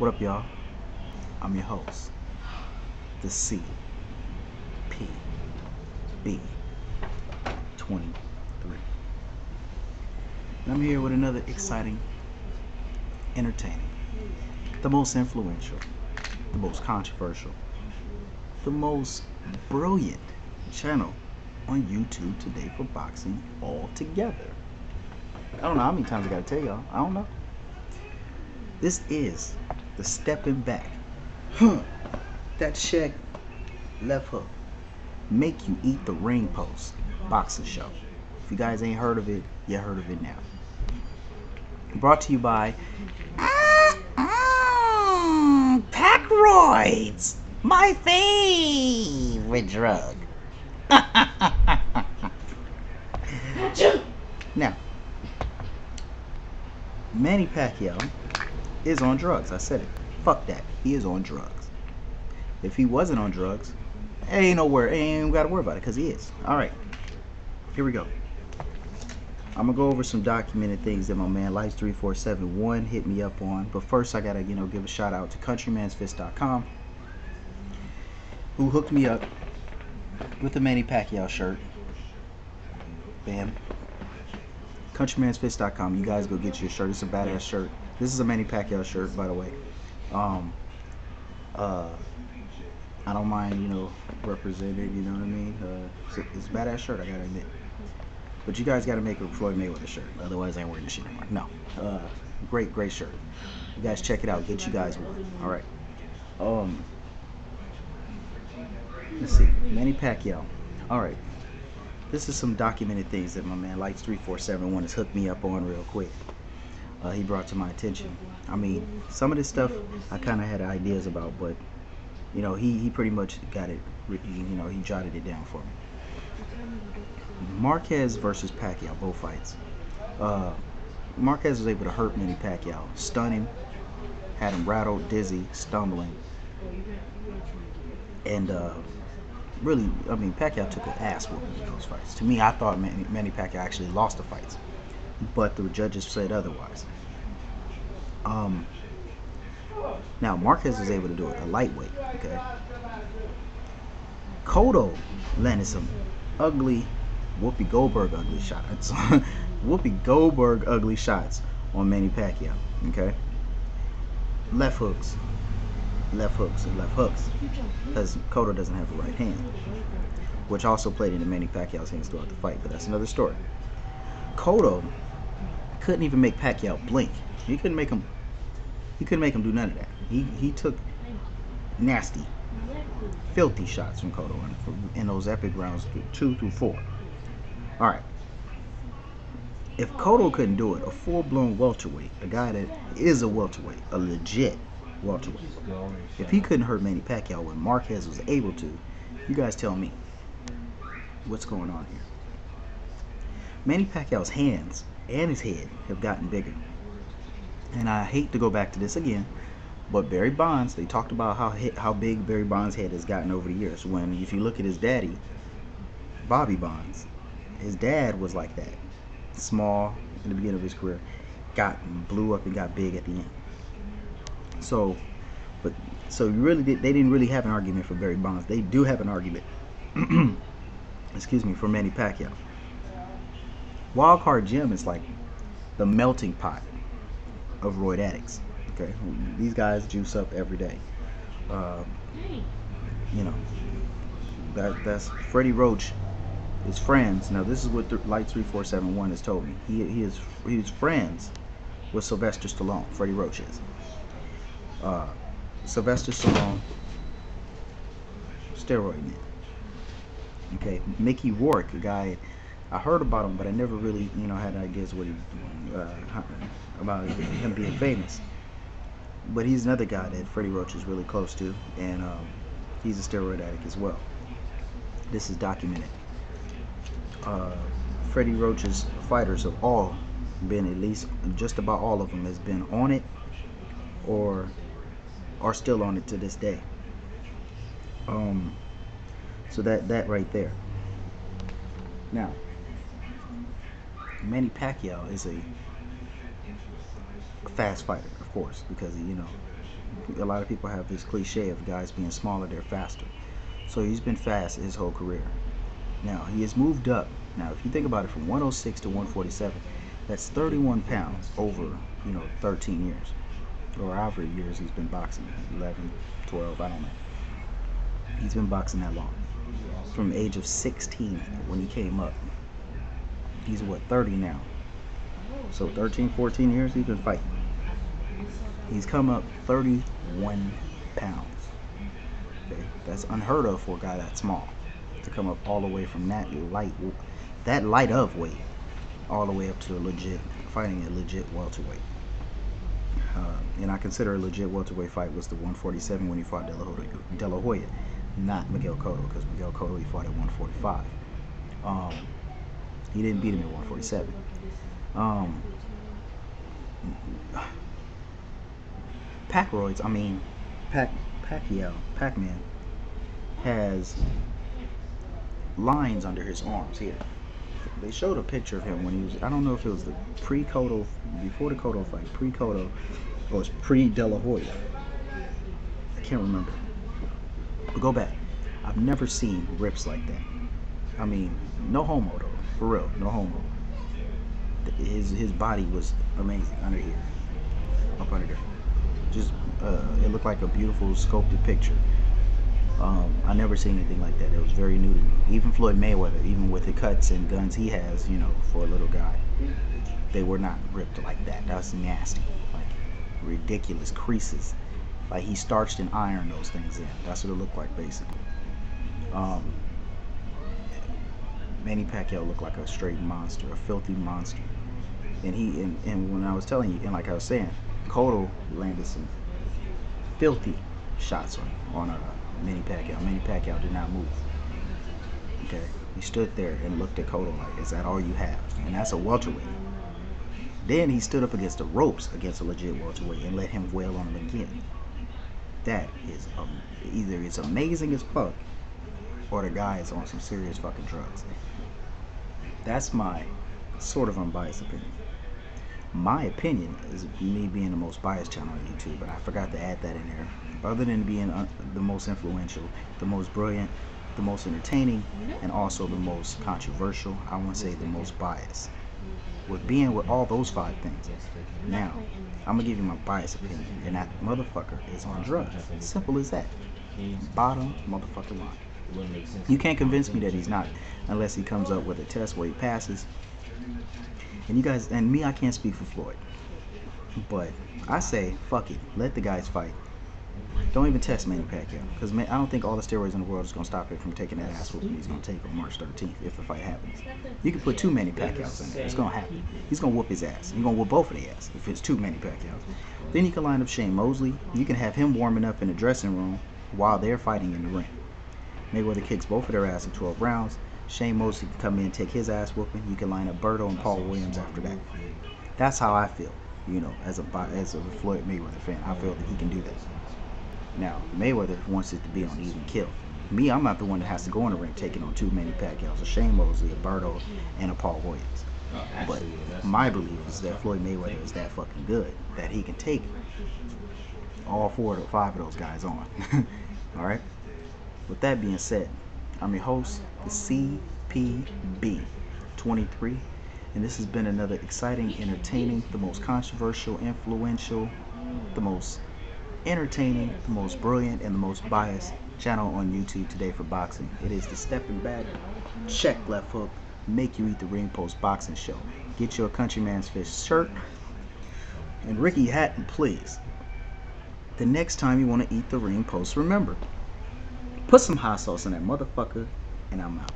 What up, y'all? I'm your host, the CPB23. And I'm here with another exciting, entertaining, the most influential, the most controversial, the most brilliant channel on YouTube today for boxing altogether. I don't know how many times I gotta tell y'all. I don't know. This is the stepping back. That check left hook. Make you eat the ring post boxing show. If you guys ain't heard of it, you heard of it now. Brought to you by Pacroids, my favorite drug. Now, Manny Pacquiao is on drugs. I said it. Fuck that. He is on drugs. If he wasn't on drugs, ain't gotta worry about it, because he is. Alright. Here we go. I'm gonna go over some documented things that my man Lights3471 hit me up on. But first I gotta, give a shout out to countrymansfist.com, who hooked me up with the Manny Pacquiao shirt. Bam. Countrymansfist.com. You guys go get your shirt. It's a badass shirt. This is a Manny Pacquiao shirt, by the way. I don't mind, representing, you know what I mean? It's a badass shirt, I gotta admit. But you guys gotta make a Floyd Mayweather shirt. Otherwise, I ain't wearing the shit anymore. No. Great shirt. You guys check it out. Get you guys one. Alright. Let's see. Manny Pacquiao. Alright. This is some documented things that my man Lights3471 has hooked me up on real quick. He brought to my attention. I mean, some of this stuff I kind of had ideas about, but he pretty much got it. He jotted it down for me. Marquez versus Pacquiao, both fights. Marquez was able to hurt Manny Pacquiao, stun him, had him rattled, dizzy, stumbling, and really, I mean, Pacquiao took an ass whooping in those fights. To me, I thought Manny Pacquiao actually lost the fights, but the judges said otherwise. Now Marquez was able to do it, a lightweight. Okay. Cotto landed some ugly Whoopi Goldberg ugly shots. Whoopi Goldberg ugly shots on Manny Pacquiao. Okay. Left hooks, and left hooks, because Cotto doesn't have a right hand, which also played into Manny Pacquiao's hands throughout the fight. But that's another story. Cotto couldn't even make Pacquiao blink. He couldn't make him do none of that. He took nasty, filthy shots from Cotto in those epic rounds 2 through 4. All right. If Cotto couldn't do it, a full-blown welterweight, a guy that is a welterweight, a legit welterweight, if he couldn't hurt Manny Pacquiao when Marquez was able to, you guys tell me what's going on here. Manny Pacquiao's hands and his head have gotten bigger. And I hate to go back to this again, but Barry Bonds, they talked about how big Barry Bonds' head has gotten over the years. When, if you look at his daddy, Bobby Bonds, his dad was like that. Small in the beginning of his career, blew up and got big at the end. So they didn't really have an argument for Barry Bonds. They do have an argument, excuse me, for Manny Pacquiao. Wildcard Jim is like the melting pot of roid addicts. Okay, these guys juice up every day. That's Freddie Roach is friends. Now this is what Lights3471 has told me. He's friends with Sylvester Stallone. Freddie Roach is. Sylvester Stallone, steroid man. Okay, Mickey Rourke, a guy I heard about him, but I never really, had ideas what about him being famous. But he's another guy that Freddie Roach is really close to, and he's a steroid addict as well. This is documented. Freddie Roach's fighters have all been, at least just about all of them, has been on it or are still on it to this day. So that right there. Now, Manny Pacquiao is a fast fighter, of course, because a lot of people have this cliche of guys being smaller, they're faster. So he's been fast his whole career. Now he has moved up. Now if you think about it, from 106 to 147, that's 31 pounds over 13 years, or however years he's been boxing, 11, 12, I don't know. He's been boxing that long. From the age of 16 when he came up. He's what, 30 now. So 13, 14 years he's been fighting. He's come up 31 pounds. Okay? That's unheard of for a guy that small. To come up all the way from that light of weight all the way up to fighting a legit welterweight. And I consider a legit welterweight fight was the 147 when he fought De La Hoya, not Miguel Cotto, because Miguel Cotto he fought at 145. He didn't beat him at 147. Pacquiao, Pac-Man, has lines under his arms here. They showed a picture of him when he was, I don't know if it was the pre-Cotto, before the Cotto fight, pre-Cotto, or it was pre-De La Hoya. I can't remember. But go back. I've never seen rips like that. I mean, no homo though. For real, no homo. His body was amazing under here. Up under there. Just, it looked like a beautiful sculpted picture. I never seen anything like that. It was very new to me. Even Floyd Mayweather, even with the cuts and guns he has, for a little guy, they were not ripped like that. That's nasty. Like, ridiculous creases. Like, he starched and ironed those things in. That's what it looked like, basically. Manny Pacquiao looked like a straight monster, a filthy monster. And and when I was telling you, and like I was saying, Cotto landed some filthy shots on Manny Pacquiao. Manny Pacquiao did not move. Okay, he stood there and looked at Cotto like, "Is that all you have?" And that's a welterweight. Then he stood up against the ropes against a legit welterweight and let him wail on him again. That is either it's amazing as fuck, or the guy is on some serious fucking drugs. That's my sort of unbiased opinion. My opinion is me being the most biased channel on YouTube, but I forgot to add that in there. Other than being the most influential, the most brilliant, the most entertaining, and also the most controversial, I want to say the most biased. With all those 5 things. Now, I'm going to give you my biased opinion, and that motherfucker is on drugs. Simple as that. Bottom motherfucking line. You can't convince me that he's not, unless he comes up with a test where he passes. And you guys, and me, I can't speak for Floyd, but I say, fuck it, let the guys fight. Don't even test Manny Pacquiao, because I don't think all the steroids in the world is going to stop him from taking that ass whooping he's going to take on March 13th if the fight happens. You can put 2 Manny Pacquiaos in there. It's going to happen. He's going to whoop his ass. You're going to whoop both of their ass if it's 2 Manny Pacquiaos. Then you can line up Shane Mosley. You can have him warming up in the dressing room while they're fighting in the ring. Mayweather kicks both of their ass in 12 rounds. Shane Mosley can come in and take his ass whooping. You can line up Berto and Paul Williams after that. That's how I feel, as a Floyd Mayweather fan. I feel that he can do that. Now, Mayweather wants it to be on even kill. Me, I'm not the one that has to go in the ring taking on 2 Manny Pacquiaos, a Shane Mosley, a Berto, and a Paul Williams. But my belief is that Floyd Mayweather is that fucking good that he can take all 4 or 5 of those guys on. All right? With that being said, I'm your host, the CPB 23, and this has been another exciting, entertaining, the most controversial, influential, the most entertaining, the most brilliant, and the most biased channel on YouTube today for boxing. It is the Stepping Back, Check Left Hook, Make You Eat the Ring Post Boxing Show. Get your Countryman's Fist shirt and Ricky Hatton, please. The next time you want to eat the ring post, remember, put some hot sauce in that motherfucker, and I'm out.